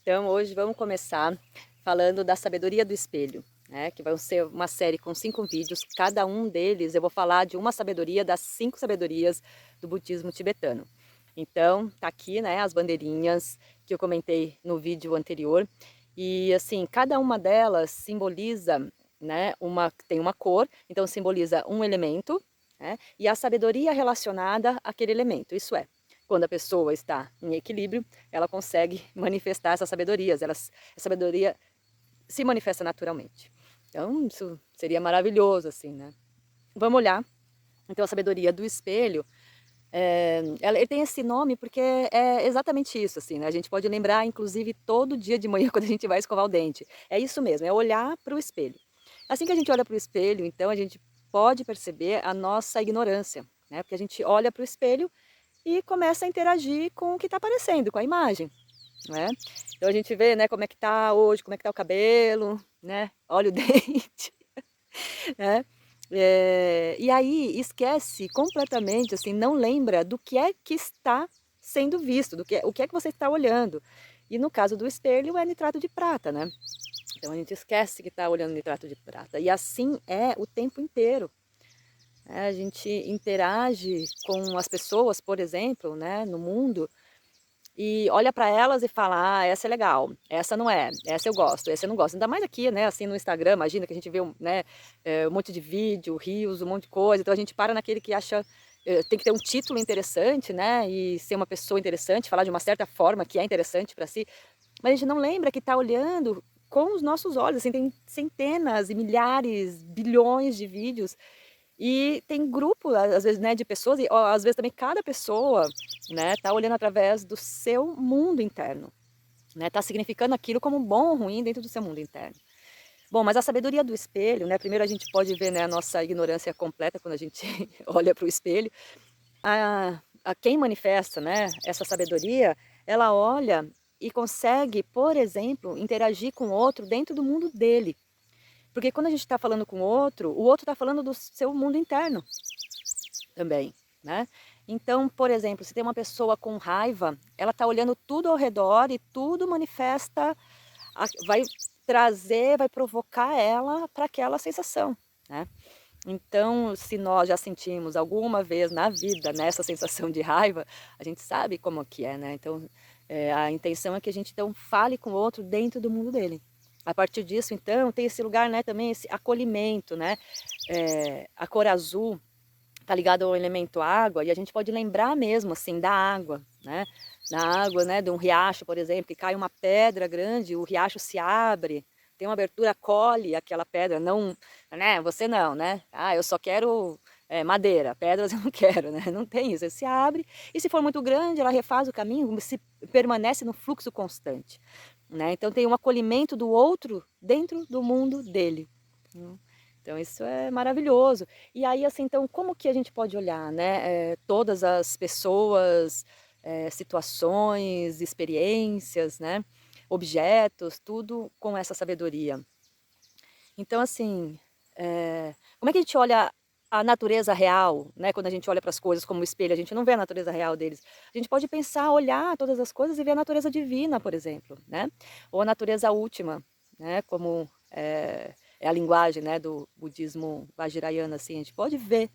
Então hoje vamos começar falando da sabedoria do espelho, né? Que vai ser uma série com 5 vídeos, cada um deles eu vou falar de uma sabedoria das 5 sabedorias do budismo tibetano. Então tá aqui, né, as bandeirinhas que eu comentei no vídeo anterior e assim, cada uma delas simboliza, né, tem uma cor, então simboliza um elemento, né, e a sabedoria relacionada àquele elemento, isso é, quando a pessoa está em equilíbrio, ela consegue manifestar essas sabedorias, a sabedoria se manifesta naturalmente. Então, isso seria maravilhoso, assim, né? Vamos olhar, então, a sabedoria do espelho, ele tem esse nome porque é exatamente isso, assim, né? A gente pode lembrar, inclusive, todo dia de manhã quando a gente vai escovar o dente. É isso mesmo, é olhar para o espelho. Assim que a gente olha para o espelho, então, a gente pode perceber a nossa ignorância, né? Porque a gente olha para o espelho e começa a interagir com o que está aparecendo, com a imagem, né? Então a gente vê, né, como é que tá hoje, como é que tá o cabelo, né? Olha o dente, né? E aí esquece completamente, assim, não lembra do que está sendo visto, o que é que você está olhando. E no caso do espelho é nitrato de prata, né? Então a gente esquece que está olhando nitrato de prata. E assim é o tempo inteiro. Né? A gente interage com as pessoas, por exemplo, né, no mundo, e olha para elas e fala, ah, essa é legal, essa não é, essa eu gosto, essa eu não gosto. Ainda mais aqui, né, assim no Instagram, imagina que a gente vê, né, um monte de vídeo, reels, um monte de coisa, então a gente para naquele que acha, tem que ter um título interessante, né, e ser uma pessoa interessante, falar de uma certa forma que é interessante para si, mas a gente não lembra que está olhando com os nossos olhos, assim, tem centenas e milhares, bilhões de vídeos e tem grupo, às vezes, né, de pessoas, e ó, às vezes também cada pessoa, né, tá olhando através do seu mundo interno, né, tá significando aquilo como bom ou ruim dentro do seu mundo interno. Bom, mas a sabedoria do espelho, né, primeiro a gente pode ver, né, a nossa ignorância completa quando a gente olha para o espelho. A quem manifesta, né, essa sabedoria, ela olha e consegue, por exemplo, interagir com o outro dentro do mundo dele. Porque quando a gente está falando com o outro está falando do seu mundo interno também, né? Então, por exemplo, se tem uma pessoa com raiva, ela está olhando tudo ao redor e tudo manifesta, vai trazer, vai provocar ela para aquela sensação, né? Então, se nós já sentimos alguma vez na vida nessa sensação de raiva, a gente sabe como que é, né? Então, a intenção é que a gente então fale com o outro dentro do mundo dele. A partir disso, então, tem esse lugar, né, também esse acolhimento, né? A cor azul tá ligado ao elemento água, e a gente pode lembrar mesmo, assim, da água, né? Na água, né, de um riacho, por exemplo, que cai uma pedra grande, o riacho se abre, tem uma abertura, colhe aquela pedra, não, né, você não, né? Ah, eu só quero madeira, pedras eu não quero, né? Não tem isso, ele se abre, e se for muito grande, ela refaz o caminho, se permanece no fluxo constante, né? Então tem um acolhimento do outro dentro do mundo dele. Então isso é maravilhoso. E aí, assim, então, como que a gente pode olhar, né, todas as pessoas, situações, experiências, né, objetos, tudo com essa sabedoria. Então, assim, como é que a gente olha a natureza real, né, quando a gente olha para as coisas como espelho, a gente não vê a natureza real deles. A gente pode pensar, olhar todas as coisas e ver a natureza divina, por exemplo, né, ou a natureza última, né, como é a linguagem, né, do budismo vajrayana, assim, a gente pode ver,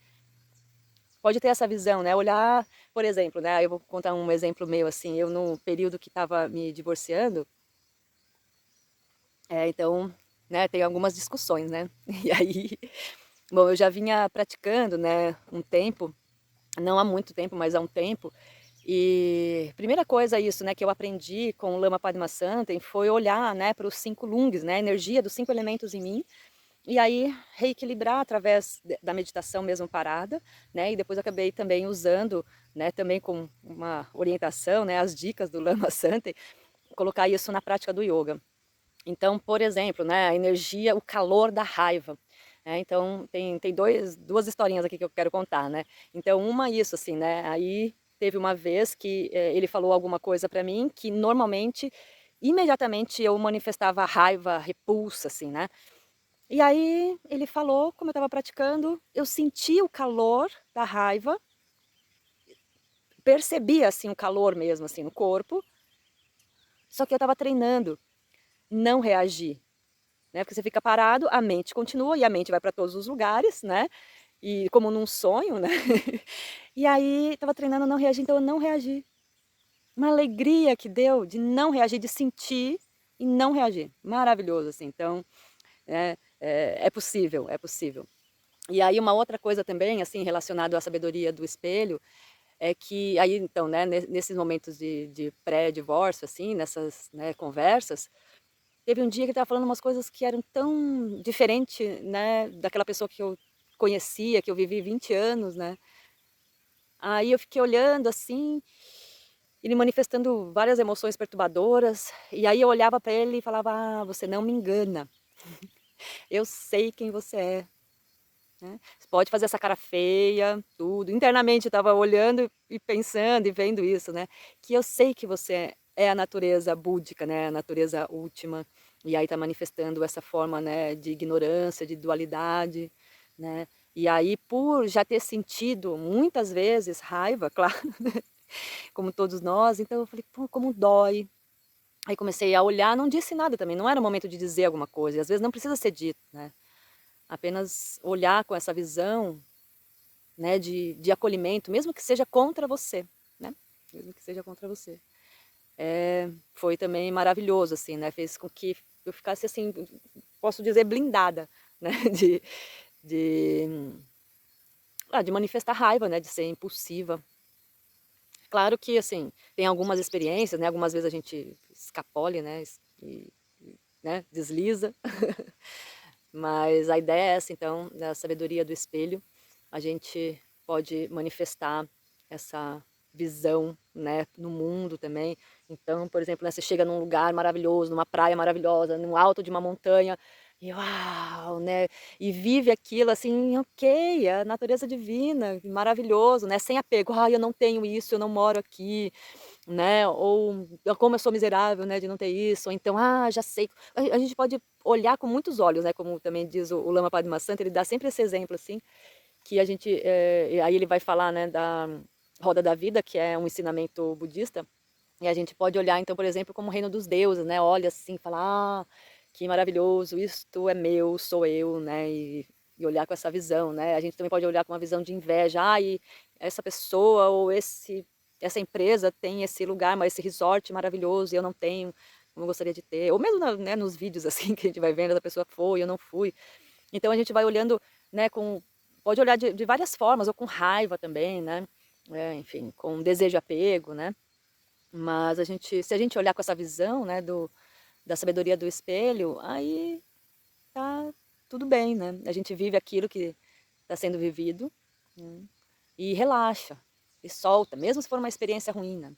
pode ter essa visão, né, olhar, por exemplo, né, eu vou contar um exemplo meu, assim, eu no período que estava me divorciando, então, né, tem algumas discussões, né, e aí, bom, eu já vinha praticando, né, um tempo, não há muito tempo, mas há um tempo, e primeira coisa isso, né, que eu aprendi com o Lama Padmasambhava foi olhar, né, para os 5 lungs, né, a energia dos 5 elementos em mim, e aí reequilibrar através da meditação mesmo parada, né? E depois acabei também usando, né, também com uma orientação, né, as dicas do Lama Santen, colocar isso na prática do yoga. Então, por exemplo, né, a energia, o calor da raiva. Então, tem duas historinhas aqui que eu quero contar, né? Então, uma isso, assim, né? Aí teve uma vez que ele falou alguma coisa para mim que normalmente, imediatamente eu manifestava raiva, repulsa, assim, né? E aí ele falou, como eu estava praticando, eu senti o calor da raiva, percebi assim o calor mesmo assim no corpo, Só que eu estava treinando não reagir, né? Porque você fica parado, a mente continua e a mente vai para todos os lugares, né? E como num sonho, né? E aí estava treinando não reagir, então eu não reagi. Uma alegria que deu de não reagir, de sentir e não reagir. Maravilhoso, assim. Então, é possível, é possível. E aí uma outra coisa também, assim, relacionado à sabedoria do espelho, é que aí, então, né, nesses momentos de pré-divórcio, assim, nessas, né, conversas, teve um dia que ele estava falando umas coisas que eram tão diferentes, né, daquela pessoa que eu conhecia, que eu vivi 20 anos, né. Aí eu fiquei olhando assim, ele manifestando várias emoções perturbadoras, e aí eu olhava para ele e falava: "Ah, você não me engana, eu sei quem você é, né. Você pode fazer essa cara feia, tudo". Internamente eu estava olhando e pensando e vendo isso, né, que eu sei que você é a natureza búdica, né, a natureza última, e aí está manifestando essa forma, né, de ignorância, de dualidade, né. E aí por já ter sentido muitas vezes raiva, claro, como todos nós, então eu falei: "Pô, como dói". Aí comecei a olhar, não disse nada também, não era o momento de dizer alguma coisa, e às vezes não precisa ser dito, né. Apenas olhar com essa visão, né, de acolhimento, mesmo que seja contra você, né, mesmo que seja contra você. Foi também maravilhoso, assim, né, fez com que eu ficasse, assim, posso dizer blindada, né, de de manifestar raiva, né, de ser impulsiva. Claro que, assim, tem algumas experiências, né, algumas vezes a gente escapole, né, né, desliza, mas a ideia é essa então, da sabedoria do espelho, a gente pode manifestar essa visão, né, no mundo também. Então, por exemplo, né, você chega num lugar maravilhoso, numa praia maravilhosa, no alto de uma montanha, e uau, né, e vive aquilo assim, ok, é a natureza divina, maravilhoso, né, sem apego, ai, eu não tenho isso, eu não moro aqui, né, ou como eu sou miserável, né, de não ter isso, ou então, ah, já sei. A gente pode olhar com muitos olhos, né, como também diz o Lama Padmasambhava, ele dá sempre esse exemplo, assim, que a gente, aí ele vai falar, né, da roda da vida, que é um ensinamento budista, e a gente pode olhar, então, por exemplo, como o reino dos deuses, né, olha assim, fala, ah, que maravilhoso, isto é meu, sou eu, né, e olhar com essa visão, né, a gente também pode olhar com uma visão de inveja, ah, e essa pessoa ou essa empresa tem esse lugar, mas esse resort maravilhoso e eu não tenho, como eu gostaria de ter, ou mesmo né, nos vídeos assim que a gente vai vendo, a pessoa foi, eu não fui, então a gente vai olhando, né, pode olhar de várias formas, ou com raiva também, né, enfim, com desejo e apego, né, mas se a gente olhar com essa visão, né, da sabedoria do espelho, aí tá tudo bem, né? A gente vive aquilo que está sendo vivido, né, e relaxa, e solta, mesmo se for uma experiência ruim, né?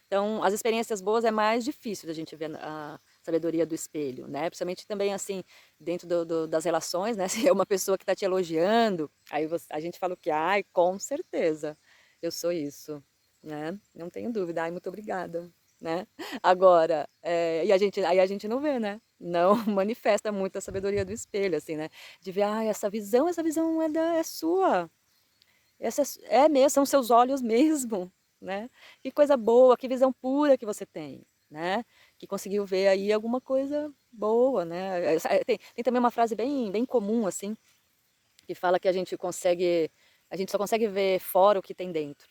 Então, as experiências boas é mais difícil da gente ver a sabedoria do espelho, né? Principalmente também, assim, dentro das relações, né? Se é uma pessoa que está te elogiando, aí a gente fala o que? Ai, com certeza, eu sou isso, né? Não tenho dúvida, ai, muito obrigada, né? Agora, e aí a gente não vê, né? Não manifesta muito a sabedoria do espelho, assim, né? De ver, ai, essa visão é sua, essa é mesmo, são seus olhos mesmo, né. Que coisa boa, que visão pura que você tem, né, que conseguiu ver aí alguma coisa boa, né. Tem também uma frase bem comum, assim, que fala que a gente só consegue ver fora o que tem dentro,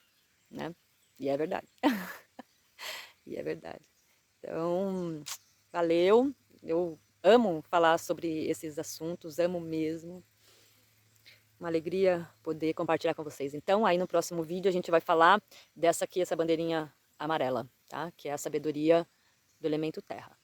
né, e é verdade, e é verdade. Então, valeu, eu amo falar sobre esses assuntos, amo mesmo. Uma alegria poder compartilhar com vocês. Então, aí no próximo vídeo a gente vai falar dessa aqui, essa bandeirinha amarela, tá? Que é a sabedoria do elemento terra.